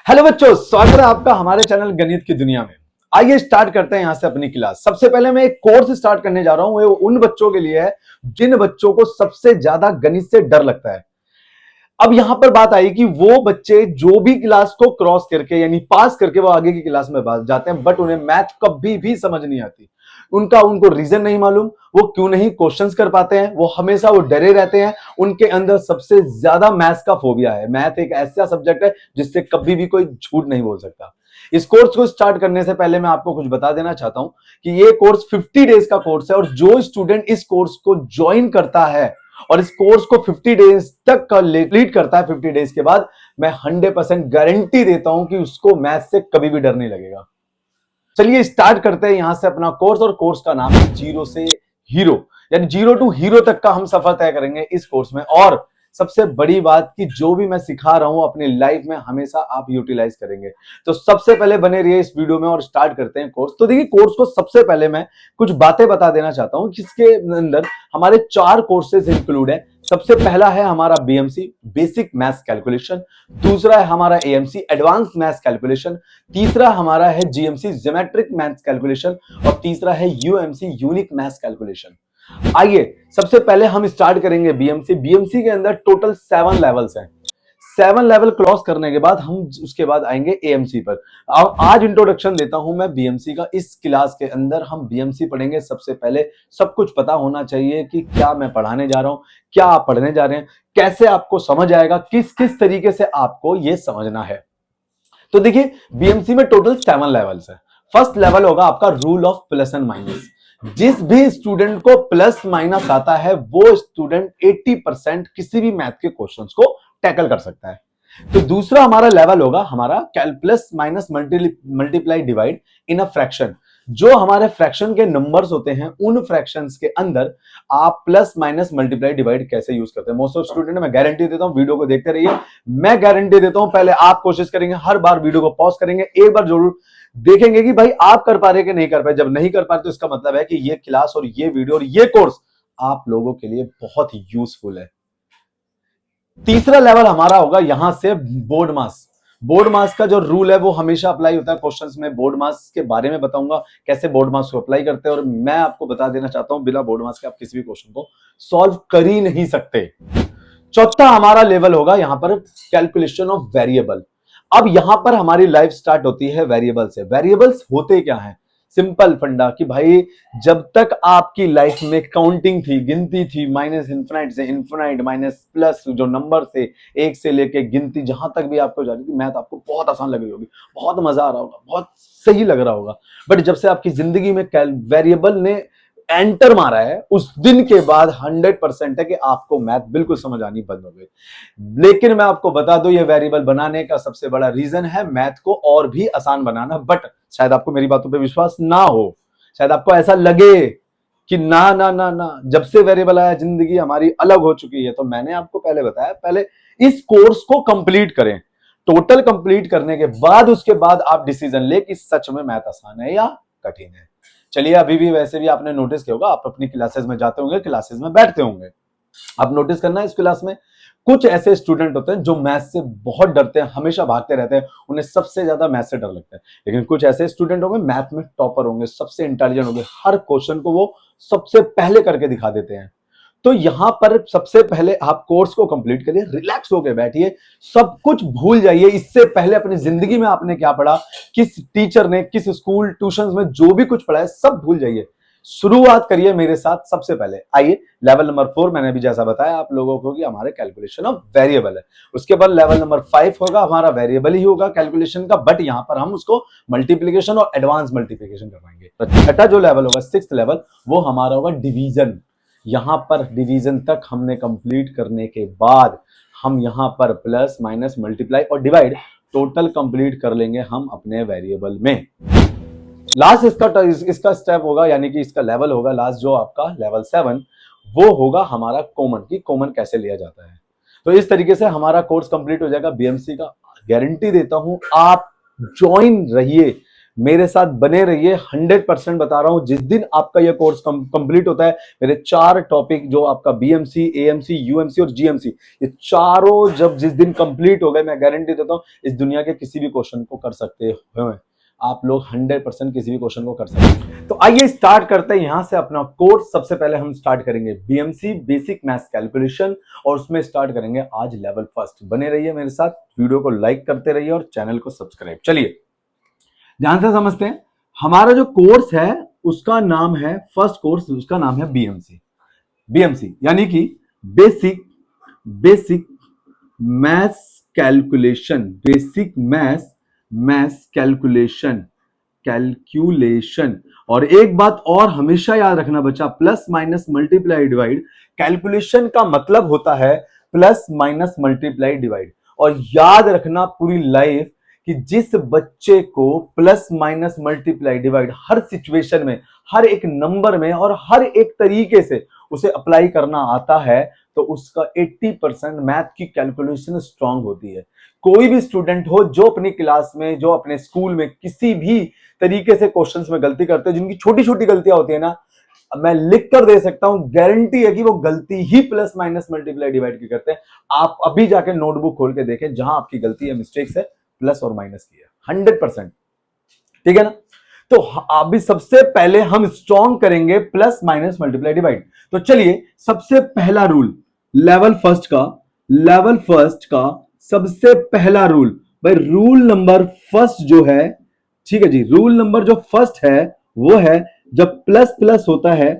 Hello बच्चों, स्वागत है आपका हमारे चैनल गणित की दुनिया में। आइए स्टार्ट करते हैं यहां से अपनी क्लास। सबसे पहले मैं एक कोर्स स्टार्ट करने जा रहा हूं। वो उन बच्चों के लिए है जिन बच्चों को सबसे ज्यादा गणित से डर लगता है। अब यहां पर बात आई कि वो बच्चे जो भी क्लास को क्रॉस करके यानी पास करके वो आगे की क्लास में जाते हैं, बट उन्हें मैथ कभी भी समझ नहीं आती। उनको रीजन नहीं मालूम, वो क्यों नहीं क्वेश्चंस कर पाते हैं, वो हमेशा वो डरे रहते हैं। उनके अंदर सबसे ज्यादा मैथ्स का फोबिया है। मैथ एक ऐसा सब्जेक्ट है जिससे कभी भी कोई झूठ नहीं बोल सकता। इस कोर्स को स्टार्ट करने से पहले मैं आपको कुछ बता देना चाहता हूं कि ये कोर्स 50 डेज का कोर्स है, और जो स्टूडेंट इस कोर्स को ज्वाइन करता है और इस कोर्स को 50 डेज तक कंप्लीट करता है, 50 डेज के बाद मैं 100% गारंटी देता हूं कि उसको मैथ से कभी भी डर नहीं लगेगा। चलिए स्टार्ट करते हैं यहां से अपना कोर्स, और कोर्स का नाम है जीरो से हीरो, यानी जीरो टू हीरो तक का हम सफर तय करेंगे इस कोर्स में। और सबसे बड़ी बात कि जो भी मैं सिखा रहा हूं अपनी लाइफ में हमेशा आप यूटिलाइज करेंगे। तो सबसे पहले बने रहिए इस वीडियो में और स्टार्ट करते हैं कोर्स। तो देखिए, कोर्स को सबसे पहले मैं कुछ बातें बता देना चाहता हूं जिसके अंदर हमारे 4 कोर्सेज इंक्लूड है। सबसे पहला है हमारा बीएमसी बेसिक मैथ्स कैलकुलेशन, दूसरा है हमारा एएमसी एडवांस मैथ्स कैलकुलेशन, तीसरा हमारा है जीएमसी ज्योमेट्रिक मैथ्स कैलकुलेशन, और तीसरा है यूएमसी यूनिक मैथ्स कैलकुलेशन। आइए सबसे पहले हम स्टार्ट करेंगे बीएमसी। बीएमसी के अंदर टोटल 7 लेवल्स हैं। 7 लेवल क्रॉस करने के बाद हम उसके बाद आएंगे एएमसी पर। अब आज इंट्रोडक्शन देता हूं मैं बीएमसी का। इस क्लास के अंदर हम बीएमसी पढ़ेंगे। सबसे पहले सब कुछ पता होना चाहिए कि क्या मैं पढ़ाने जा रहा हूं, क्या आप पढ़ने जा रहे हैं, कैसे आपको समझ आएगा, किस किस तरीके से आपको यह समझना है। तो देखिए, बीएमसी में टोटल 7 लेवल्स है। फर्स्ट लेवल होगा आपका rule of plus and minus. जिस भी स्टूडेंट को प्लस माइनस आता है वो स्टूडेंट 80% किसी भी मैथ के क्वेश्चंस को टैकल कर सकता है। तो दूसरा हमारा लेवल होगा हमारा plus minus multiply divide in a fraction. जो हमारे फ्रैक्शन के नंबर्स होते हैं उन फ्रैक्शंस के अंदर आप प्लस माइनस मल्टीप्लाई डिवाइड कैसे यूज करते हैं। मोस्ट ऑफ स्टूडेंट, मैं गारंटी देता हूं, वीडियो को देखते रहिए, मैं गारंटी देता हूं पहले आप कोशिश करेंगे, हर बार वीडियो को पॉज करेंगे, एक बार जरूर देखेंगे कि भाई आप कर पा रहे कि नहीं कर पाए। जब नहीं कर पा रहे तो इसका मतलब है कि ये क्लास और ये वीडियो और ये कोर्स आप लोगों के लिए बहुत ही यूजफुल है। तीसरा लेवल हमारा होगा यहां से बोर्ड मास। बोर्ड मास का जो रूल है वो हमेशा अप्लाई होता है क्वेश्चंस में। बोर्ड मास के बारे में बताऊंगा कैसे बोर्ड मास को अप्लाई करते हैं, और मैं आपको बता देना चाहता हूं बिना बोर्ड मास के आप किसी भी क्वेश्चन को सॉल्व कर ही नहीं सकते। चौथा हमारा लेवल होगा यहां पर कैलकुलेशन ऑफ वेरिएबल। अब यहां पर हमारी लाइफ स्टार्ट होती है वेरिएबल से। वेरिएबल्स होते क्या हैं? सिंपल फंडा कि भाई जब तक आपकी लाइफ में काउंटिंग थी, गिनती थी, माइनस इन्फिनाइट से इन्फिनाइट, माइनस प्लस जो नंबर थे एक से लेके गिनती जहां तक भी आपको जा रही थी, मैथ आपको बहुत आसान लग रही होगी, बहुत मजा आ रहा होगा, बहुत सही लग रहा होगा। बट जब से आपकी जिंदगी में वेरिएबल ने एंटर मारा है उस दिन के बाद 100% है कि आपको मैथ बिल्कुल समझ आनी बंद हो गई। लेकिन मैं आपको बता दूं, ये वेरिएबल बनाने का सबसे बड़ा रीजन है मैथ को और भी आसान बनाना। बट शायद आपको मेरी बातों पे विश्वास ना हो, शायद आपको ऐसा लगे कि ना ना ना ना, जब से वेरिएबल आया जिंदगी हमारी अलग हो चुकी है। तो मैंने आपको पहले बताया, पहले इस कोर्स को कंप्लीट करें। टोटल कंप्लीट करने के बाद उसके बाद आप डिसीजन ले कि सच में मैथ आसान है या कठिन है। चलिए, अभी भी वैसे भी आपने नोटिस किया होगा, आप अपनी क्लासेस में जाते होंगे, क्लासेस में बैठते होंगे, आप नोटिस करना इस क्लास में कुछ ऐसे स्टूडेंट होते हैं जो मैथ से बहुत डरते हैं, हमेशा भागते रहते हैं, उन्हें सबसे ज्यादा मैथ से डर लगता है। लेकिन कुछ ऐसे स्टूडेंट होंगे मैथ में टॉपर होंगे, सबसे इंटेलिजेंट होंगे, हर क्वेश्चन को वो सबसे पहले करके दिखा देते हैं। तो यहां पर सबसे पहले आप कोर्स को कंप्लीट करिए, रिलैक्स होकर बैठिए, सब कुछ भूल जाइए। इससे पहले अपनी जिंदगी में आपने क्या पढ़ा, किस टीचर ने, किस स्कूल ट्यूशन में जो भी कुछ पढ़ा है सब भूल जाइए। शुरुआत करिए मेरे साथ। सबसे पहले आइए लेवल नंबर 4, मैंने भी जैसा बताया आप लोगों को कि हमारे कैलकुलेशन ऑफ वेरिएबल है। उसके बाद लेवल नंबर 5 होगा हमारा वेरिएबल ही होगा कैलकुलेशन का, बट यहां पर हम उसको मल्टीप्लीकेशन और एडवांस मल्टीप्लीकेशन करवाएंगे। तो छठा जो लेवल होगा, 6th लेवल, वो हमारा होगा डिवीजन। यहां पर डिवीजन तक हमने कंप्लीट करने के बाद हम यहां पर प्लस माइनस मल्टीप्लाई और डिवाइड टोटल कंप्लीट कर लेंगे हम अपने वेरिएबल में। लास्ट इसका स्टेप होगा, यानी कि इसका लेवल होगा लास्ट जो आपका लेवल 7, वो होगा हमारा कॉमन, की कॉमन कैसे लिया जाता है। तो इस तरीके से हमारा कोर्स कंप्लीट हो जाएगा बीएमसी का। गारंटी देता हूं आप ज्वाइन रहिए, मेरे साथ बने रहिए, 100% बता रहा हूं। जिस दिन आपका यह कोर्स कंप्लीट होता है, मेरे 4 टॉपिक जो आपका बीएमसी, एएमसी, यूएमसी और जीएमसी, ये चारों जब जिस दिन कंप्लीट हो गए, मैं गारंटी देता हूं इस दुनिया के किसी भी क्वेश्चन को कर सकते हो आप लोग। 100% किसी भी क्वेश्चन को कर सकते हैं। तो आइए स्टार्ट करते हैं यहां से अपना कोर्स। सबसे पहले हम स्टार्ट करेंगे बीएमसी, बेसिक मैथ्स कैलकुलेशन, और उसमें स्टार्ट करेंगे आज लेवल फर्स्ट। बने रहिए मेरे साथ, वीडियो को लाइक करते रहिए और चैनल को सब्सक्राइब। चलिए ध्यान से समझते हैं। हमारा जो कोर्स है उसका नाम है, फर्स्ट कोर्स उसका नाम है बीएमसी। बीएमसी यानी कि basic maths calculation, basic maths calculation. और एक बात और हमेशा याद रखना बच्चा, plus minus multiply divide, calculation का मतलब होता है प्लस माइनस मल्टीप्लाई डिवाइड। और याद रखना पूरी लाइफ कि जिस बच्चे को प्लस माइनस मल्टीप्लाई डिवाइड हर सिचुएशन में, हर एक नंबर में और हर एक तरीके से उसे अप्लाई करना आता है, तो उसका 80% मैथ की कैलकुलेशन स्ट्रांग होती है। कोई भी स्टूडेंट हो जो अपनी क्लास में, जो अपने स्कूल में किसी भी तरीके से क्वेश्चंस में गलती करते हैं, जिनकी छोटी छोटी गलतियां होती है ना, मैं लिख कर दे सकता हूं, गारंटी है कि वो गलती ही प्लस माइनस मल्टीप्लाई डिवाइड की करते हैं। आप अभी जाके नोटबुक खोल के देखें, जहां आपकी गलती है, मिस्टेक्स है, प्लस और माइनस की है 100%। ठीक है ना? तो अभी सबसे पहले हम स्ट्रॉन्ग करेंगे प्लस माइनस मल्टीप्लाई डिवाइड। तो चलिए, सबसे पहला रूल लेवल फर्स्ट का सबसे पहला रूल, भाई रूल नंबर फर्स्ट जो है, ठीक है जी, रूल नंबर जो फर्स्ट है वो है, जब प्लस प्लस होता है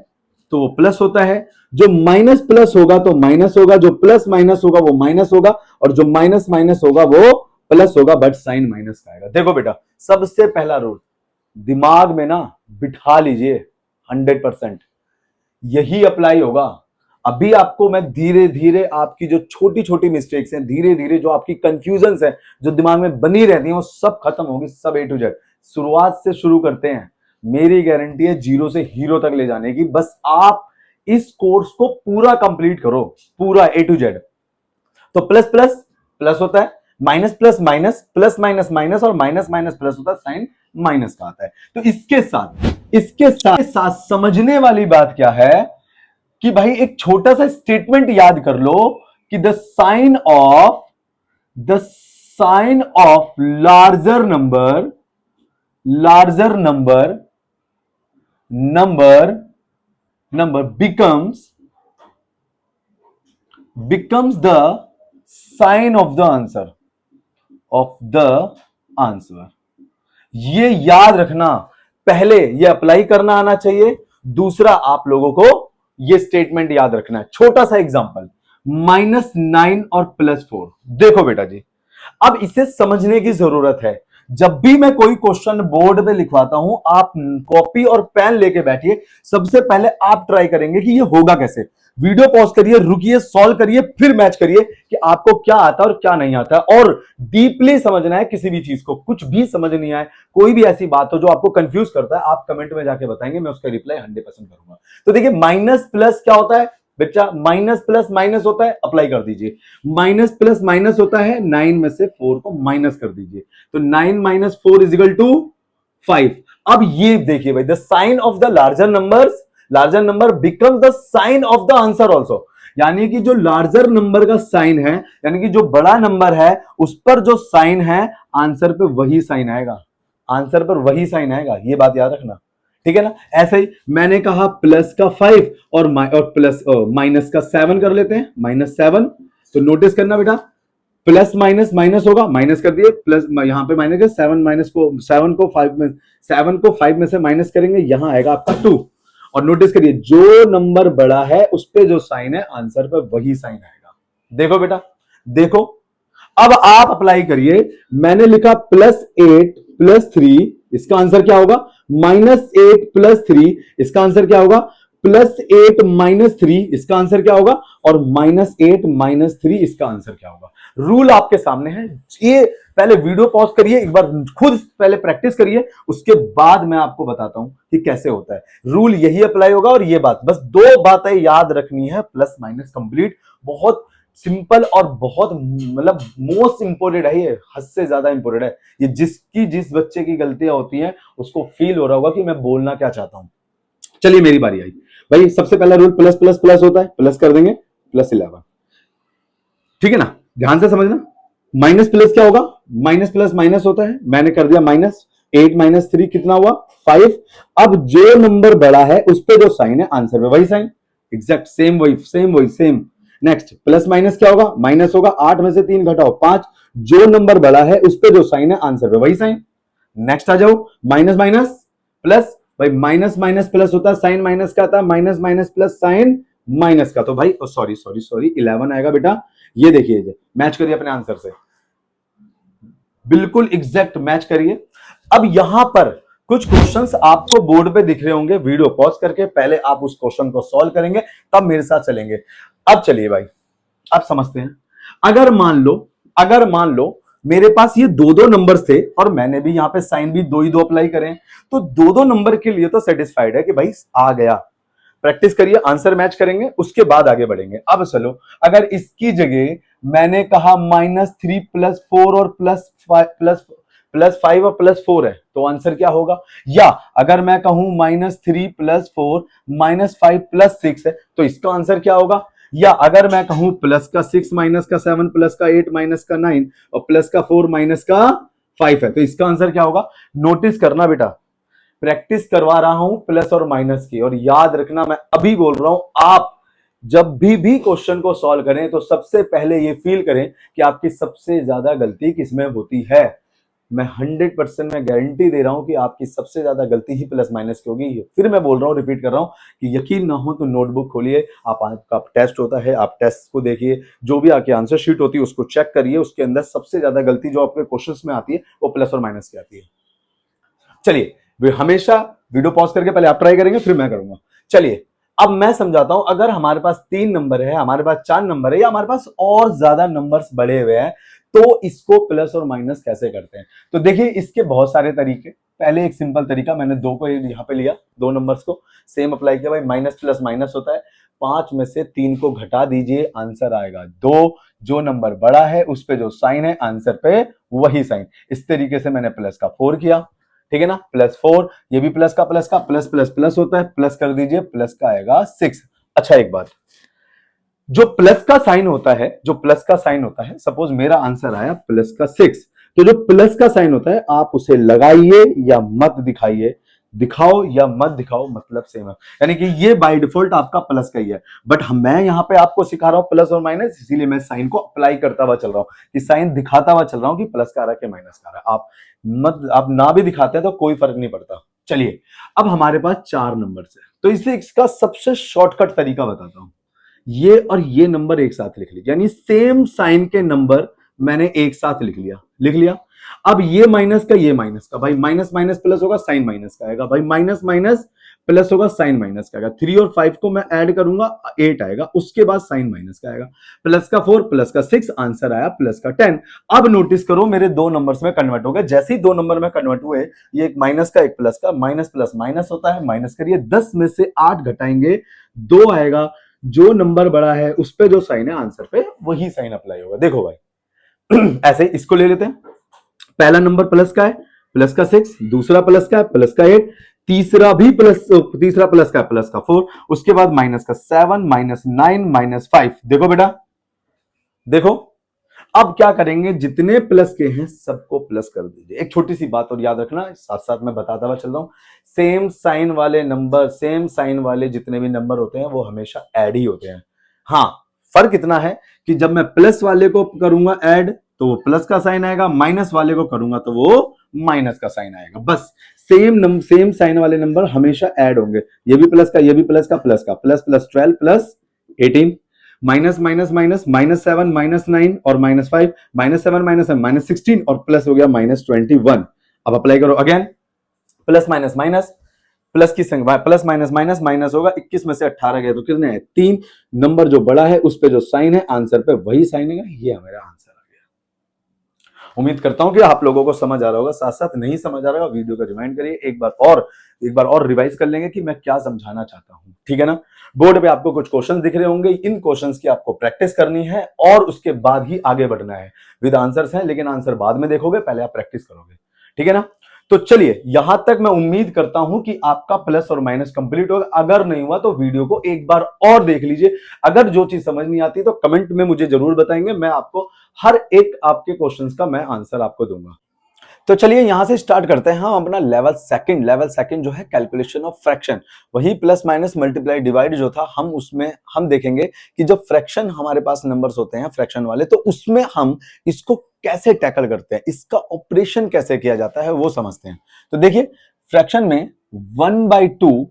तो वो प्लस होता है, जो माइनस प्लस होगा तो माइनस होगा, जो प्लस माइनस होगा वो माइनस होगा, और जो माइनस माइनस होगा वो प्लस होगा, बट साइन माइनस का आएगा। देखो बेटा, सबसे पहला रूल दिमाग में ना बिठा लीजिए, 100% यही अप्लाई होगा। अभी आपको मैं धीरे धीरे आपकी जो छोटी छोटी मिस्टेक्स हैं, धीरे धीरे जो आपकी कंफ्यूजन्स हैं, जो दिमाग में बनी रहती हैं, वो सब खत्म होगी, सब A to Z। शुरुआत से शुरू करते हैं। मेरी गारंटी है जीरो से हीरो तक ले जाने की। बस आप इस कोर्स को पूरा कंप्लीट करो, पूरा A to Z। तो प्लस प्लस प्लस होता है, minus plus minus, plus minus minus, और माइनस माइनस प्लस होता है, साइन माइनस का आता है। तो इसके साथ समझने वाली बात क्या है कि भाई एक छोटा सा स्टेटमेंट याद कर लो कि the sign of larger number becomes the sign of the answer। ये याद रखना, पहले ये अप्लाई करना आना चाहिए, दूसरा आप लोगों को ये स्टेटमेंट याद रखना है। छोटा सा एग्जांपल, -9 और +4। देखो बेटा जी, अब इसे समझने की जरूरत है। जब भी मैं कोई क्वेश्चन बोर्ड पे लिखवाता हूं, आप कॉपी और पेन लेके बैठिए। सबसे पहले आप ट्राई करेंगे कि ये होगा कैसे। वीडियो पॉज करिए, रुकिए, सॉल्व करिए, फिर मैच करिए कि आपको क्या आता है और क्या नहीं आता है। और डीपली समझना है किसी भी चीज को। कुछ भी समझ नहीं आए, कोई भी ऐसी बात हो जो आपको कंफ्यूज करता है, आप कमेंट में जाके बताएंगे, मैं उसका रिप्लाई 100% करूंगा। तो देखिए, माइनस प्लस क्या होता है बच्चा, माइनस प्लस माइनस होता है, अप्लाई कर दीजिए। माइनस प्लस माइनस होता है, 9 में से 4 को माइनस कर दीजिए, तो 9 माइनस 4 इज इक्वल टू 5। अब ये देखिए भाई, the sign of the larger number becomes the sign of the answer also. यानी कि जो लार्जर नंबर का साइन है, यानी कि जो बड़ा नंबर है, उस पर जो साइन है, आंसर पे वही साइन आएगा, ये बात याद रखना। ठीक है ना? ऐसे ही मैंने कहा प्लस का 5 और प्लस माइनस का 7 कर लेते हैं, -7। तो नोटिस करना बेटा, प्लस माइनस माइनस होगा, माइनस कर दिए, प्लस यहां पे माइनस 7 को 5 में से माइनस करेंगे, यहां आएगा आपका 2। और नोटिस करिए, जो नंबर बड़ा है उस पे जो साइन है, आंसर पे वही साइन आएगा। देखो बेटा, देखो, अब आप अप्लाई करिए। मैंने लिखा +8 + 3, इसका आंसर क्या होगा? -8 + 3, इसका आंसर क्या होगा? +8 - 3, इसका आंसर क्या होगा? और -8 - 3, इसका आंसर क्या होगा? रूल आपके सामने है। ये पहले वीडियो पॉज करिए, एक बार खुद पहले प्रैक्टिस करिए, उसके बाद मैं आपको बताता हूं कि कैसे होता है। रूल यही अप्लाई होगा। और ये बात, बस 2 बातें याद रखनी है, प्लस माइनस कंप्लीट। बहुत सिंपल और बहुत मतलब मोस्ट इंपोर्टेंट है, ये हद से ज्यादा इंपोर्टेंट है। ये जिस बच्चे की गलतियां होती हैं उसको फील हो रहा होगा कि मैं बोलना क्या चाहता हूं। चलिए मेरी बारी आई भाई। सबसे पहला रूल प्लस प्लस प्लस होता है, प्लस कर देंगे +11, ठीक है ना, ध्यान से समझना। माइनस प्लस क्या होगा, माइनस प्लस माइनस होता है, मैंने कर दिया -8 - 3 कितना हुआ 5। अब जो नंबर बड़ा है उस पे जो साइन है आंसर पे वही साइन, एग्जैक्ट सेम वही सेम। नेक्स्ट प्लस माइनस क्या होगा, माइनस होगा, 8 में से 3 घटाओ 5, जो नंबर बड़ा है उस पे जो साइन है आंसर पे वही साइन। नेक्स्ट आ जाओ, माइनस माइनस प्लस, भाई माइनस माइनस प्लस होता है, साइन माइनस का आता है, minus minus plus sign minus का, तो भाई सॉरी सॉरी सॉरी 11 आएगा बेटा। ये देखिए मैच करिए अपने आंसर से, बिल्कुल एग्जैक्ट मैच करिए। अब यहां पर कुछ क्वेश्चंस आपको बोर्ड पे दिख रहे होंगे, वीडियो पॉज करके पहले आप उस क्वेश्चन को सॉल्व करेंगे, तब मेरे साथ चलेंगे। अब चलिए भाई, अब समझते हैं। अगर मान लो मेरे पास ये दो नंबर्स थे और मैंने भी यहां पे साइन भी दो अप्लाई करें, तो दो नंबर के लिए तो सेटिस्फाइड है कि भाई आ गया। प्रैक्टिस करिए, आंसर मैच करेंगे, उसके बाद आगे बढ़ेंगे। अब चलो, अगर इसकी जगह मैंने कहा -3 + 4 और +5 और +4 है, तो आंसर क्या होगा। या अगर मैं कहूं -3 + 4 -5 + 6 है, तो इसका आंसर क्या होगा। या अगर मैं कहूं प्लस का 6 माइनस का 7 प्लस का 8 माइनस का 9 और प्लस का 4 माइनस का 5 है, तो इसका आंसर क्या होगा। नोटिस करना बेटा, प्रैक्टिस करवा रहा हूं प्लस और माइनस की, और याद रखना मैं अभी बोल रहा हूं, आप जब भी क्वेश्चन को सॉल्व करें तो सबसे पहले ये फील करें कि आपकी सबसे ज्यादा गलती किसमें होती है। मैं 100% में गारंटी दे रहा हूं कि आपकी सबसे ज्यादा गलती ही प्लस माइनस की होगी। फिर मैं बोल रहा हूं, रिपीट कर रहा हूं कि यकीन ना हो तो नोटबुक खोलिए, आपका टेस्ट होता है, आप टेस्ट को देखिए, जो भी आपकी आंसर शीट होती है उसको चेक करिए, उसके अंदर सबसे ज्यादा गलती जो आपके क्वेश्चंस में आती है वो प्लस और माइनस की आती है। चलिए, वे हमेशा वीडियो पॉज करके पहले आप ट्राई करेंगे फिर मैं करूंगा। चलिए अब मैं समझाता हूं, अगर हमारे पास 3 नंबर है, हमारे पास 4 नंबर है, या हमारे पास और ज्यादा नंबर्स बड़े हुए हैं, तो इसको प्लस और माइनस कैसे करते हैं। तो देखिए इसके बहुत सारे तरीके। पहले एक सिंपल तरीका, मैंने 2 को यहां पे लिया, 2 नंबर्स को सेम अप्लाई किया, भाई माइनस प्लस माइनस होता है, 5 में से 3 को घटा दीजिए, आंसर आएगा 2। जो नंबर बड़ा है उस पे जो साइन है आंसर पे वही साइन। इस तरीके से मैंने प्लस का 4 किया, ठीक है ना, +4, ये भी प्लस का प्लस प्लस प्लस होता है, प्लस कर दीजिए, प्लस का आएगा 6। अच्छा एक बात, जो प्लस का साइन होता है, सपोज मेरा आंसर आया प्लस का 6, तो जो प्लस का साइन होता है आप उसे लगाइए या मत दिखाइए, दिखाओ या मत दिखाओ मतलब सेम है, यानी कि ये बाय डिफॉल्ट आपका प्लस का ही है। बट मैं यहां पे आपको सिखा रहा हूं प्लस और माइनस, इसीलिए मैं साइन को अप्लाई करता हुआ चल रहा हूं, कि साइन दिखाता हुआ चल रहा हूं कि प्लस का आ रहा है कि माइनस का आ रहा है। आप ना भी दिखाते हैं तो कोई फर्क नहीं पड़ता। चलिए अब हमारे पास 4 नंबर है, तो इसे इसका सबसे शॉर्टकट तरीका बताता हूं। ये और ये नंबर एक साथ लिख लीजिए, यानी सेम साइन के नंबर मैंने एक साथ लिख लिया। अब ये माइनस का ये माइनस का, भाई माइनस माइनस प्लस होगा साइन माइनस का आएगा, भाई माइनस माइनस प्लस होगा साइन माइनस का आएगा। 3 और 5 को मैं ऐड करूंगा 8 आएगा, उसके बाद साइन माइनस का आएगा, प्लस का 4 प्लस का 6, आंसर आया प्लस का 10। अब नोटिस करो मेरे 2 नंबर्स में कन्वर्ट हो गए, जैसे ही 2 नंबर में कन्वर्ट हुए, ये एक माइनस का एक प्लस का, माइनस प्लस माइनस होता है, माइनस करिए, 10 में से 8 घटाएंगे 2 आएगा, जो नंबर बड़ा है उस पे जो साइन है आंसर पे वही साइन अप्लाई होगा। देखो भाई ऐसे इसको ले लेते हैं, पहला नंबर प्लस का है, प्लस का 6, दूसरा प्लस का है, प्लस का 8, तीसरा प्लस का है, प्लस का 4, उसके बाद माइनस का 7 -9 -5। देखो बेटा, देखो अब क्या करेंगे, जितने प्लस के हैं सबको प्लस कर दीजिए। एक छोटी सी बात और याद रखना, साथ साथ मैं बताता हुआ चल रहा हूं, सेम साइन वाले नंबर, सेम साइन वाले जितने भी नंबर होते हैं वो हमेशा ऐड ही होते हैं। हाँ, फर्क इतना है कि जब मैं प्लस वाले को करूंगा ऐड तो वो प्लस का साइन आएगा, माइनस वाले को करूंगा तो वो माइनस का साइन आएगा। बस सेम साइन वाले नंबर हमेशा ऐड होंगे, ये भी प्लस का, ये भी प्लस का, plus plus 12 plus 18, minus minus minus -7 -9 और -5, -7 -16 और प्लस हो गया -21। अब अप्लाई करो again, plus minus minus, plus की संख्या प्लस माइनस माइनस माइनस होगा, 21 में से 18 गए तो कितने हैं 3। नंबर जो बड़ा है उस पे जो साइन है आंसर पे वही साइन है, ये हमारा आंसर आ गया। उम्मीद करता हूं कि आप लोगों को समझ आ रहा होगा, साथ साथ नहीं समझ आ रहा होगा वीडियो का रिवाइंड करिए, एक बार और रिवाइज कर लेंगे कि मैं क्या समझाना चाहता हूं, ठीक है ना। बोर्ड पे आपको कुछ क्वेश्चंस दिख रहे होंगे, इन क्वेश्चंस की आपको प्रैक्टिस करनी है और उसके बाद ही आगे बढ़ना है। विद आंसर्स हैं, लेकिन आंसर बाद में देखोगे, पहले आप प्रैक्टिस करोगे, ठीक है ना। तो चलिए, यहां तक मैं उम्मीद करता हूं कि आपका प्लस और माइनस कंप्लीट होगा। अगर नहीं हुआ तो वीडियो को एक बार और देख लीजिए। अगर जो चीज समझ नहीं आती तो कमेंट में मुझे जरूर बताएंगे, मैं आपको हर एक आपके क्वेश्चंस का मैं आंसर आपको दूंगा। तो चलिए यहां से स्टार्ट करते हैं हम अपना लेवल सेकंड जो है कैलकुलेशन ऑफ फ्रैक्शन। वही प्लस माइनस मल्टीप्लाई डिवाइड जो था, हम उसमें हम देखेंगे कि जब फ्रैक्शन हमारे पास नंबर्स होते हैं फ्रैक्शन वाले, तो उसमें हम इसको कैसे टैकल करते हैं, इसका ऑपरेशन कैसे किया जाता है वो समझते हैं। तो देखिए, फ्रैक्शन में 1/2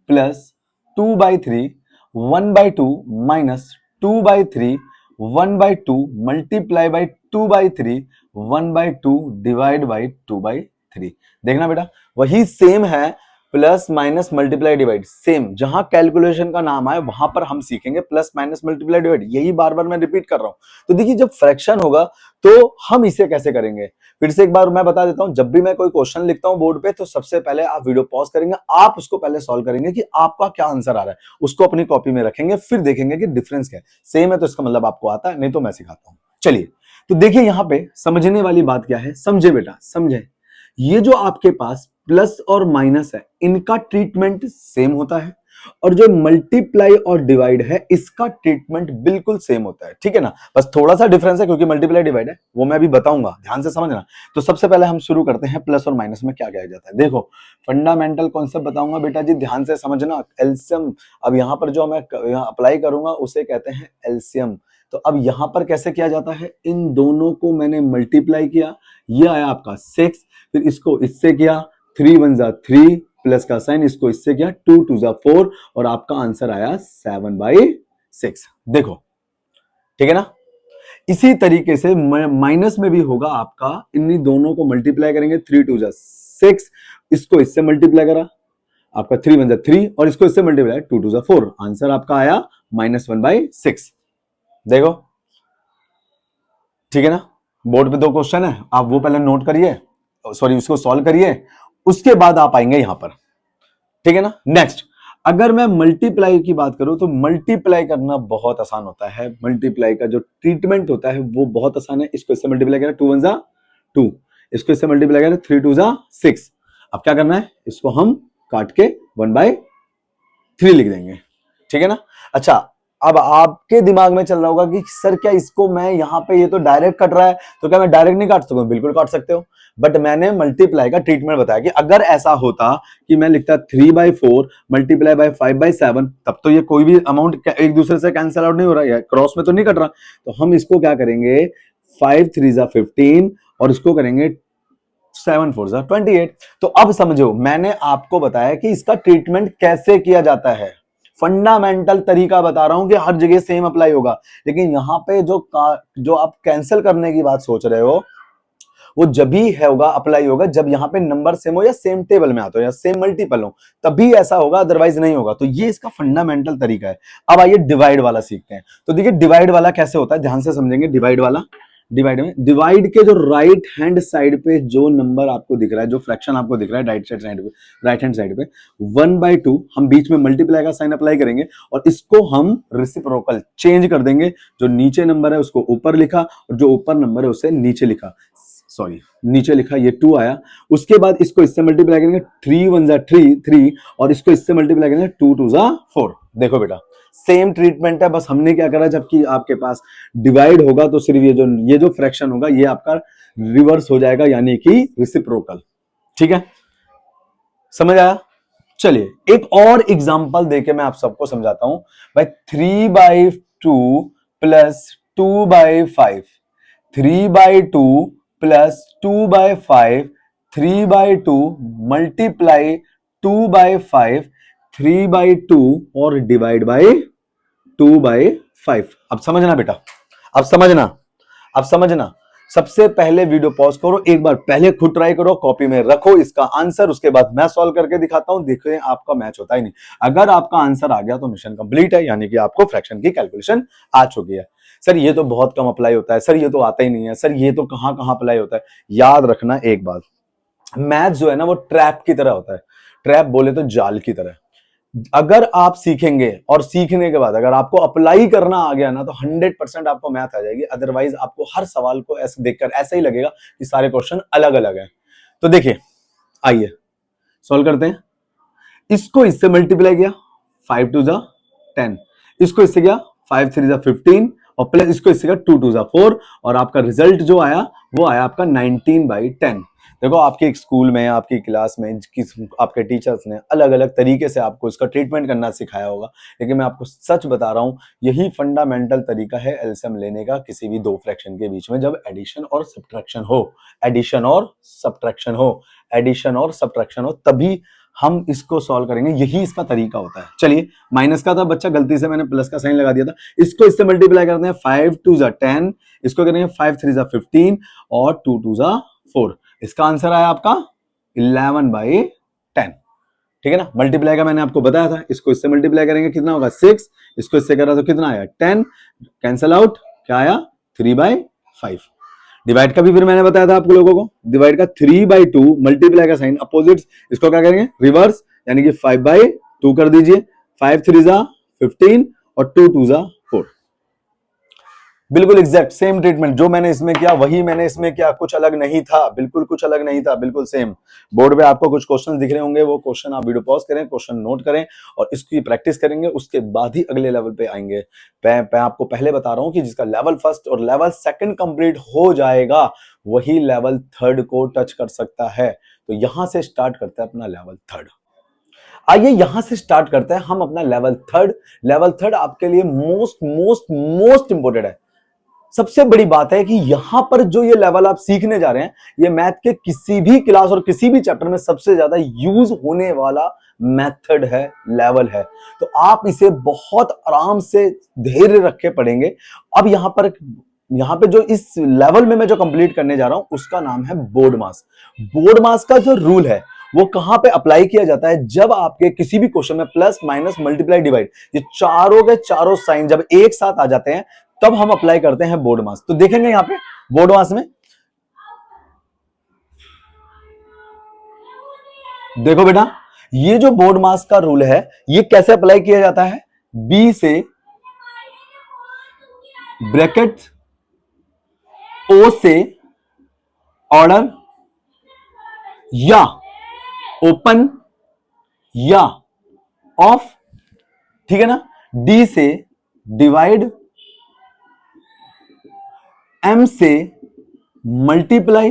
plus 2/3, 1/2 minus 2/3, 1/2 multiply by 2/3, 1/2 divide by 2/3। देखना बेटा, वही सेम है, plus minus multiply divide same. जहां कैलकुलेशन का नाम आए वहां पर हम सीखेंगे प्लस माइनस मल्टीप्लाई डिवाइड, यही बार बार मैं रिपीट कर रहा हूं। तो देखिए, जब फ्रैक्शन होगा तो हम इसे कैसे करेंगे, फिर से एक बार मैं बता देता हूं। जब भी मैं कोई क्वेश्चन लिखता हूं बोर्ड पे, तो सबसे पहले आप वीडियो पॉज करेंगे, आप उसको पहले सॉल्व करेंगे कि आपका क्या आंसर आ रहा है, उसको अपनी कॉपी में रखेंगे, फिर देखेंगे कि डिफरेंस क्या है। सेम है तो इसका मतलब आपको आता है, नहीं तो मैं सिखाता हूं। चलिए, तो देखिए यहां पे समझने वाली बात क्या है, समझे बेटा समझे। ये जो आपके पास प्लस और माइनस है, इनका ट्रीटमेंट सेम होता है, और जो मल्टीप्लाई और डिवाइड है, इसका ट्रीटमेंट बिल्कुल सेम होता है, ठीक है ना। बस थोड़ा सा डिफरेंस है, क्योंकि मल्टीप्लाई डिवाइड है, वो मैं अभी बताऊंगा, ध्यान से समझना। तो सबसे पहले हम शुरू करते हैं प्लस और माइनस में क्या किया जाता है। देखो, फंडामेंटल कॉन्सेप्ट बताऊंगा बेटा जी, ध्यान से समझना। एलसीएम, अब यहां पर जो मैं यहां अप्लाई करूंगा उसे कहते हैं एलसीएम। तो अब यहां पर कैसे किया जाता है, इन दोनों को मैंने मल्टीप्लाई किया, ये आया आपका 6, फिर इसको इससे किया, 3 1 जा 3, प्लस का साइन, इसको इससे किया, 2 2 जा 4, और आपका आंसर आया 7/6। देखो, ठीक है ना। इसी तरीके से माइनस में भी होगा आपका, इन दोनों को मल्टीप्लाई करेंगे, 3 2 जा 6, इसको इससे मल्टीप्लाई करा, आपका 3 1 जा 3, और इसको इससे मल्टीप्लाई 2 2 जा 4, आंसर आपका आया -1/6। देखो, ठीक है ना। बोर्ड पे 2 क्वेश्चन है, आप वो पहले नोट करिए, सॉरी उसको सॉल्व करिए, उसके बाद आप आएंगे यहां पर, ठीक है ना। नेक्स्ट, अगर मैं मल्टीप्लाई की बात करूं, तो मल्टीप्लाई करना बहुत आसान होता है। मल्टीप्लाई का जो ट्रीटमेंट होता है वो बहुत आसान है। इसको इससे मल्टीप्लाई करें, 2 1 जा 2, इसको इससे मल्टीप्लाई करें, 3 2 जा 6। अब क्या करना है, इसको हम काट के 1/3 लिख देंगे, ठीक है ना। अच्छा, अब आपके दिमाग में चल रहा होगा कि सर क्या इसको मैं यहां पे, ये तो डायरेक्ट कट रहा है, तो क्या मैं डायरेक्ट नहीं काट सकता? बिल्कुल काट सकते हो, बट मैंने मल्टीप्लाई का ट्रीटमेंट बताया कि अगर ऐसा होता कि मैं लिखता 3/4 मल्टीप्लाई बाय 5/7, तब तो ये कोई भी अमाउंट एक दूसरे से कैंसिल आउट नहीं हो रहा है, क्रॉस में तो नहीं कट रहा। तो हम इसको क्या करेंगे, 5 3 जा 15, और इसको करेंगे 7 4 जा 28। तो अब समझो, मैंने आपको बताया कि इसका ट्रीटमेंट कैसे किया जाता है, फंडामेंटल तरीका बता रहा हूं कि हर जगह सेम अप्लाई होगा। लेकिन यहां पे जो आप कैंसिल करने की बात सोच रहे हो, वो जब भी होगा, अप्लाई होगा, जब यहां पे नंबर सेम हो, या सेम टेबल में आते हो, या सेम मल्टीपल हो, तभी ऐसा होगा, अदरवाइज नहीं होगा। तो ये इसका फंडामेंटल तरीका है। अब आइए डिवाइड वाला सीखते हैं। तो देखिए, डिवाइड वाला कैसे होता है, ध्यान से समझेंगे। डिवाइड वाला, डिवाइड में, डिवाइड के जो राइट हैंड साइड पे जो नंबर आपको दिख रहा है, जो फ्रैक्शन आपको दिख रहा है राइट हैंड साइड पे 1/2, हम बीच में मल्टीप्लाई का साइन अप्लाई करेंगे, और इसको हम रेसिप्रोकल चेंज कर देंगे। जो नीचे नंबर है उसको ऊपर लिखा, और जो ऊपर नंबर है उसे नीचे लिखा, सॉरी नीचे लिखा, ये 2 आया। उसके बाद इसको इससे मल्टीप्लाई करेंगे, 3 1 जा 3, और इसको इससे मल्टीप्लाई करेंगे, 2 2 जा 4। देखो बेटा, सेम ट्रीटमेंट है, बस हमने क्या करा, जबकि आपके पास डिवाइड होगा तो सिर्फ ये जो फ्रैक्शन होगा, ये आपका रिवर्स हो जाएगा, यानी कि रेसिप्रोकल, ठीक है, समझ आया। चलिए एक और एग्जांपल देके मैं आप सबको समझाता हूं भाई। 3/2 प्लस 2/5, 3/2 प्लस 2/5, 3/2 मल्टीप्लाई 2/5, 3/2 और डिवाइड बाय 2/5। अब समझना बेटा, अब समझना, अब समझना। सबसे पहले वीडियो पॉज करो, एक बार पहले खुद ट्राई करो, कॉपी में रखो इसका आंसर, उसके बाद मैं सॉल्व करके दिखाता हूं। देखो आपका मैच होता ही नहीं। अगर आपका आंसर आ गया तो मिशन कंप्लीट है, यानी कि आपको फ्रैक्शन की कैलकुलेशन आ चुकी है। सर ये तो बहुत कम अप्लाई होता है, सर ये तो आता ही नहीं है, सर ये तो कहां कहां अप्लाई होता है। याद रखना एक बात, मैथ जो है ना वो ट्रैप की तरह होता है, ट्रैप बोले तो जाल की तरह। अगर आप सीखेंगे और सीखने के बाद अगर आपको अप्लाई करना आ गया ना तो 100% आपको मैथ आ जाएगी, अदरवाइज आपको हर सवाल को ऐसे देखकर ऐसा ही लगेगा कि सारे क्वेश्चन अलग अलग हैं। तो देखिए, आइए सॉल्व करते हैं। इसको इससे मल्टीप्लाई किया, 5 2 जा 10, इसको इससे किया 5 3 जा 15 और प्लस इसको इससे किया 2 2 जा 4 और आपका रिजल्ट जो आया वो आया आपका 19/10। देखो आपके एक स्कूल में, आपकी क्लास में किस आपके टीचर्स ने अलग अलग तरीके से आपको इसका ट्रीटमेंट करना सिखाया होगा, लेकिन मैं आपको सच बता रहा हूं यही फंडामेंटल तरीका है एलसीएम लेने का किसी भी दो फ्रैक्शन के बीच में, जब एडिशन और सब्ट्रैक्शन हो, एडिशन और सब्ट्रैक्शन हो, एडिशन और सब्ट्रैक्शन हो, तभी हम इसको सॉल्व करेंगे। यही इसका तरीका होता है। चलिए, माइनस का था बच्चा, गलती से मैंने प्लस का साइन लगा दिया था। इसको इससे मल्टीप्लाई करते हैं, 5 2 जा 10, इसको करेंगे 5 3 जा 15 और 2 2 जा 4। इसका आंसर आया आपका 11/10। ठीक है ना। मल्टीप्लाई का मैंने आपको बताया था, इसको इससे मल्टीप्लाई करेंगे कितना होगा 6, इसको इससे करा तो कितना आया 10, कैंसिल आउट, क्या आया 3/5। डिवाइड का भी फिर मैंने बताया था आप लोगों को, डिवाइड का 3/2, मल्टीप्लाई का साइन अपोजिट, इसको क्या करेंगे रिवर्स, यानी कि 5/2 कर दीजिए, 5 3 जा 15 और 2 2 जा 4। बिल्कुल एग्जैक्ट सेम ट्रीटमेंट जो मैंने इसमें किया वही मैंने इसमें किया, कुछ अलग नहीं था, बिल्कुल कुछ अलग नहीं था, बिल्कुल सेम। बोर्ड पे आपको कुछ क्वेश्चन दिख रहे होंगे, वो क्वेश्चन आप वीडियो पॉज करें, क्वेश्चन नोट करें और इसकी प्रैक्टिस करेंगे, उसके बाद ही अगले लेवल पे आएंगे। मैं आपको पहले बता रहा हूं कि जिसका लेवल फर्स्ट और लेवल सेकंड कंप्लीट हो जाएगा वही लेवल थर्ड को टच कर सकता है। तो यहां से स्टार्ट करते हैं अपना लेवल थर्ड। आइए यहां से स्टार्ट करते हैं हम अपना लेवल थर्ड। लेवल थर्ड आपके लिए मोस्ट मोस्ट मोस्ट इंपोर्टेंट है। सबसे बड़ी बात है कि यहां पर जो ये लेवल आप सीखने जा रहे हैं, ये मैथ के किसी भी क्लास और किसी भी चैप्टर में सबसे ज्यादा यूज होने वाला मेथड है, लेवल है। तो आप इसे बहुत आराम से धैर्य रख के पढ़ेंगे। अब यहां पे जो इस लेवल में मैं जो कंप्लीट करने जा रहा हूं उसका नाम है बोर्ड मास। बोर्ड मास का जो रूल है वो कहां पे अप्लाई किया जाता है, जब आपके किसी भी क्वेश्चन में प्लस माइनस मल्टीप्लाई डिवाइड ये चारों के चारों साइन जब एक साथ आ जाते हैं तब हम अप्लाई करते हैं बोर्ड मास। तो देखेंगे यहां पे बोर्ड मास में, देखो बेटा ये जो बोर्ड मास का रूल है ये कैसे अप्लाई किया जाता है, बी से ब्रैकेट, ओ से ऑर्डर या ओपन या ऑफ, ठीक है ना, डी से डिवाइड, एम से मल्टीप्लाई,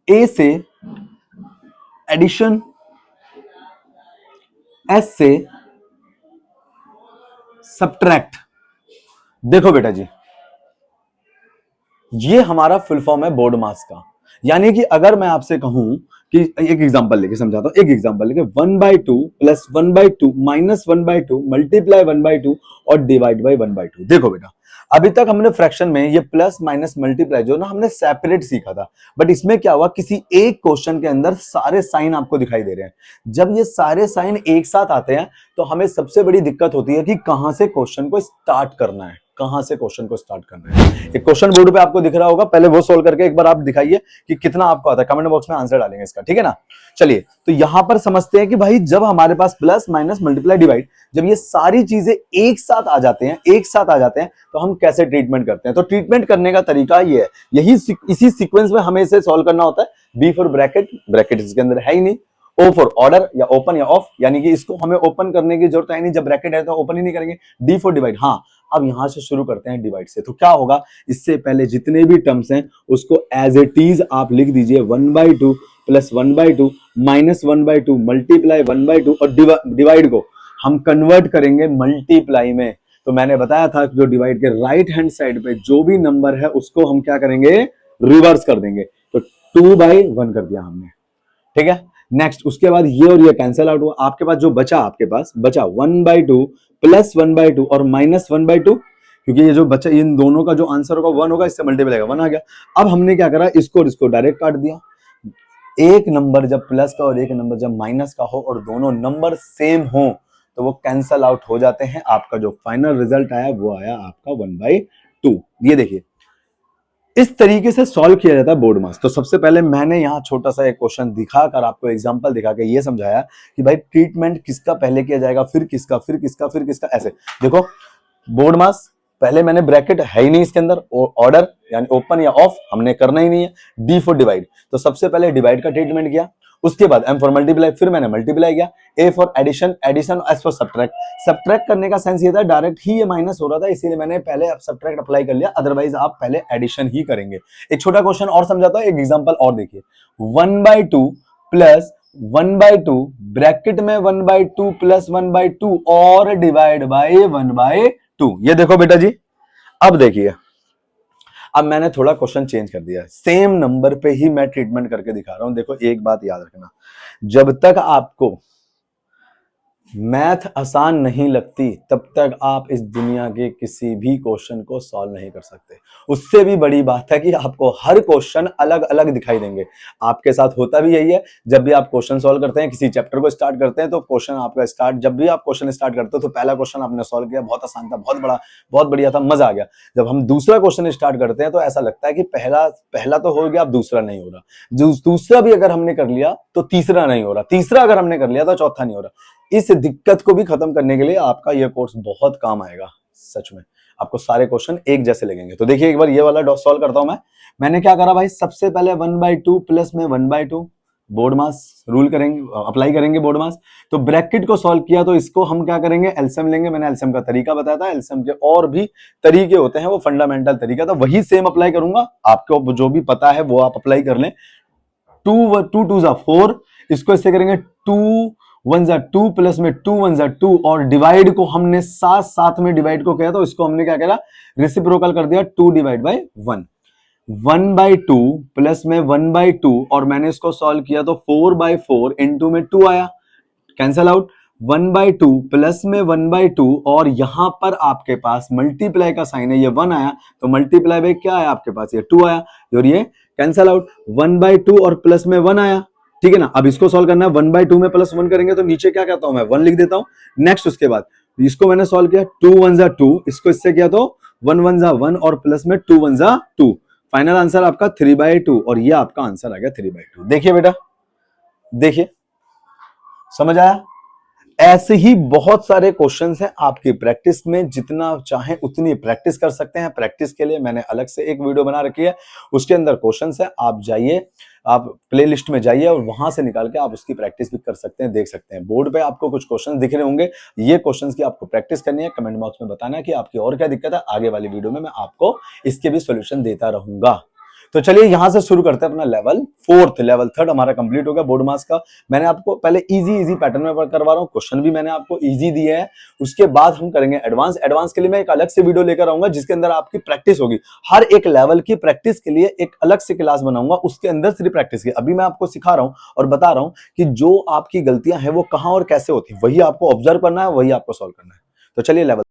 ए से एडिशन, एस से सब्ट्रैक्ट। देखो बेटा जी ये हमारा फुल फॉर्म है बोर्ड मास का। यानी कि अगर मैं आपसे कहूं कि एक एग्जांपल लेके समझाता हूं, एक एग्जांपल लेके 1/2 प्लस 1/2 माइनस 1/2 मल्टीप्लाई 1/2 और डिवाइड बाई 1/2। देखो बेटा अभी तक हमने फ्रैक्शन में ये प्लस माइनस मल्टीप्लाई जो ना हमने सेपरेट सीखा था, बट इसमें क्या हुआ, किसी एक क्वेश्चन के अंदर सारे साइन आपको दिखाई दे रहे हैं। जब ये सारे साइन एक साथ आते हैं तो हमें सबसे बड़ी दिक्कत होती है कि कहां से क्वेश्चन को स्टार्ट करना है, कहां से क्वेश्चन को स्टार्ट करना है। एक क्वेश्चन बोर्ड पे आपको दिख रहा होगा, पहले वो सोल्व करके एक बार आप दिखाइए कि कितना आपको आता है, कमेंट बॉक्स में आंसर डालेंगे इसका, ठीक है ना। चलिए तो यहां पर समझते हैं कि भाई जब हमारे पास प्लस माइनस मल्टीप्लाई डिवाइड जब ये सारी चीजें एक साथ आ जाते हैं तो हम कैसे ट्रीटमेंट करते हैं। तो ट्रीटमेंट करने का तरीका ये है, यही इसी सीक्वेंस में हमें इसे सॉल्व करना होता है। बी फॉर ब्रैकेट, ब्रैकेट इसके अंदर है ही नहीं, ओ फॉर ऑर्डर या ओपन या ऑफ, यानी कि इसको हमें ओपन करने की जरूरत है नहीं, जब ब्रैकेट है तो ओपन ही नहीं करेंगे। डी फॉर डिवाइड, हाँ अब यहां से शुरू करते हैं डिवाइड से। तो क्या होगा, इससे पहले जितने भी टर्म्स हैं उसको एज इट इज आप लिख दीजिए 1/2 प्लस 1/2 माइनस 1/2 मल्टीप्लाई 1/2 और डिवाइड को हम कन्वर्ट करेंगे मल्टीप्लाई में। तो मैंने बताया था कि जो डिवाइड के राइट हैंड साइड पे जो भी नंबर है उसको हम क्या करेंगे, रिवर्स कर देंगे। तो 2/1 कर दिया हमने, ठीक है। नेक्स्ट उसके बाद ये और ये कैंसिल आउट हुआ, आपके पास जो बचा 1/2 प्लस 1/2 और माइनस 1/2, क्योंकि ये जो बचा इन दोनों का जो आंसर होगा 1 होगा, इससे मल्टीप्लाई का 1 आ गया। अब हमने क्या करा, इसको और इसको डायरेक्ट काट दिया, एक नंबर जब प्लस का और एक नंबर जब माइनस का हो और दोनों नंबर सेम हो तो वो कैंसल आउट हो जाते हैं। आपका जो फाइनल रिजल्ट आया वो आया आपका 1/2। ये देखिए इस तरीके से सॉल्व किया जाता है बोर्ड मास। तो सबसे पहले मैंने यहाँ छोटा सा एक क्वेश्चन दिखाकर आपको एग्जांपल दिखा के ये समझाया कि भाई ट्रीटमेंट किसका पहले किया जाएगा, फिर किसका, फिर किसका, फिर किसका, ऐसे। देखो बोर्ड मास पहले मैंने ब्रैकेट है ही नहीं इसके अंदर, ऑर्डर यानी ओपन या ऑफ हमने करना ही नहीं है। डी फॉर डिवाइड, तो सबसे पहले डिवाइड का ट्रीटमेंट किया, उसके बाद एम फॉर मल्टीप्लाई, फिर मैंने मल्टीप्लाई किया। A for addition, addition. S for subtract, subtract करने का सेंस ये था डायरेक्ट ही ये माइनस हो रहा था इसीलिए मैंने पहले अब सब्ट्रैक्ट अप्लाई कर लिया, अदरवाइज आप पहले एडिशन ही करेंगे। एक छोटा क्वेश्चन और समझाता हूं, एक एग्जांपल और देखिए। 1/2 प्लस 1/2 ब्रैकेट में 1/2 प्लस 1/2 और डिवाइड बाय 1/2। ये देखो बेटा जी, अब देखिए अब मैंने थोड़ा क्वेश्चन चेंज कर दिया, सेम नंबर पे ही मैं ट्रीटमेंट करके दिखा रहा हूं। देखो एक बात याद रखना, जब तक आपको मैथ आसान नहीं लगती तब तक आप इस दुनिया के किसी भी क्वेश्चन को सॉल्व नहीं कर सकते। उससे भी बड़ी बात है कि आपको हर क्वेश्चन अलग अलग दिखाई देंगे। आपके साथ होता भी यही है, जब भी आप क्वेश्चन सॉल्व करते हैं, किसी चैप्टर को स्टार्ट करते हैं तो क्वेश्चन आपका स्टार्ट, जब भी आप क्वेश्चन स्टार्ट करते हो तो पहला क्वेश्चन आपने सॉल्व किया, बहुत आसान था, बहुत बड़ा, बहुत बढ़िया था, मजा आ गया। जब हम दूसरा क्वेश्चन स्टार्ट करते हैं तो ऐसा लगता है कि पहला तो हो गया, अब दूसरा नहीं हो रहा, दूसरा भी अगर हमने कर लिया तो तीसरा नहीं हो रहा, तीसरा अगर हमने कर लिया तो चौथा नहीं हो रहा। इस दिक्कत को भी खत्म करने के लिए आपका यह कोर्स बहुत काम आएगा। सच में आपको सारे क्वेश्चन एक जैसे लगेंगे। तो देखिए एक बार ये वाला सॉल्व करता हूं मैं। मैंने क्या करा भाई, सबसे पहले 1/2 प्लस में 1/2 बोर्ड मास रूल करेंगे, अप्लाई करेंगे बोर्ड मास। तो ब्रैकेट को सॉल्व किया तो इसको हम क्या करेंगे, एलसीएम लेंगे। मैंने एलसीएम का तरीका बताया था, एलसीएम के और भी तरीके होते हैं, वो फंडामेंटल तरीका था, वही सेम अप्लाई करूंगा। आपको जो भी पता है वो आप अप्लाई कर लें। 2 2 जा 4, इसको इससे करेंगे 2 1 जा 2 प्लस में 2 1 जा 2 और डिवाइड को हमने साथ साथ में डिवाइड को किया तो इसको हमने क्या किया, रेसिप्रोकल कर दिया, 2 डिवाइड बाय 1। 1/2 प्लस में 1/2 और मैंने इसको सॉल्व किया तो 4/4 इनटू में 2 आया, कैंसल आउट। 1/2 प्लस में 1/2 और यहां पर आपके पास मल्टीप्लाई का साइन है, ये 1 आया तो मल्टीप्लाई बाय क्या आया आपके पास, ये 2 आया और ये कैंसल आउट। 1/2 और प्लस में 1 आया, ठीक है ना। अब इसको सॉल्व करना है, 1/2 में प्लस 1 करेंगे तो नीचे क्या कहता हूं मैं, 1 लिख देता हूं। नेक्स्ट उसके बाद इसको मैंने सॉल्व किया, 2 1 जा 2, इसको इससे किया तो 1 1 जा 1 और प्लस में 2 1 जा 2। फाइनल आंसर आपका 3/2 और ये आपका आंसर आ गया 3/2। देखिए बेटा, देखिए समझ आया। ऐसे ही बहुत सारे क्वेश्चंस हैं आपकी प्रैक्टिस में, जितना चाहें उतनी प्रैक्टिस कर सकते हैं। प्रैक्टिस के लिए मैंने अलग से एक वीडियो बना रखी है, उसके अंदर क्वेश्चंस है, आप जाइए, आप प्लेलिस्ट में जाइए और वहां से निकाल के आप उसकी प्रैक्टिस भी कर सकते हैं, देख सकते हैं। बोर्ड पे आपको कुछ क्वेश्चंस दिख रहे होंगे, ये क्वेश्चंस की आपको प्रैक्टिस करनी है। कमेंट बॉक्स में बताना है कि आपकी और क्या दिक्कत है, आगे वाली वीडियो में मैं आपको इसके भी सोल्यूशन देता रहूंगा। तो चलिए यहां से शुरू करते हैं अपना लेवल 4, लेवल 3 हमारा कंप्लीट हो गया बोर्ड मास का। मैंने आपको पहले इजी पैटर्न में करवा रहा हूं, क्वेश्चन भी मैंने आपको इजी दिए हैं। उसके बाद हम करेंगे एडवांस। एडवांस के लिए मैं एक अलग से वीडियो लेकर आऊंगा जिसके अंदर आपकी प्रैक्टिस होगी। हर एक लेवल की प्रैक्टिस के लिए एक अलग से क्लास बनाऊंगा, उसके अंदर सिर्फ प्रैक्टिस की। अभी मैं आपको सिखा रहा हूं और बता रहा हूं कि जो आपकी गलतियां हैं वो कहां और कैसे होती है, वही आपको ऑब्जर्व करना है, वही आपको सॉल्व करना है। तो चलिए लेवल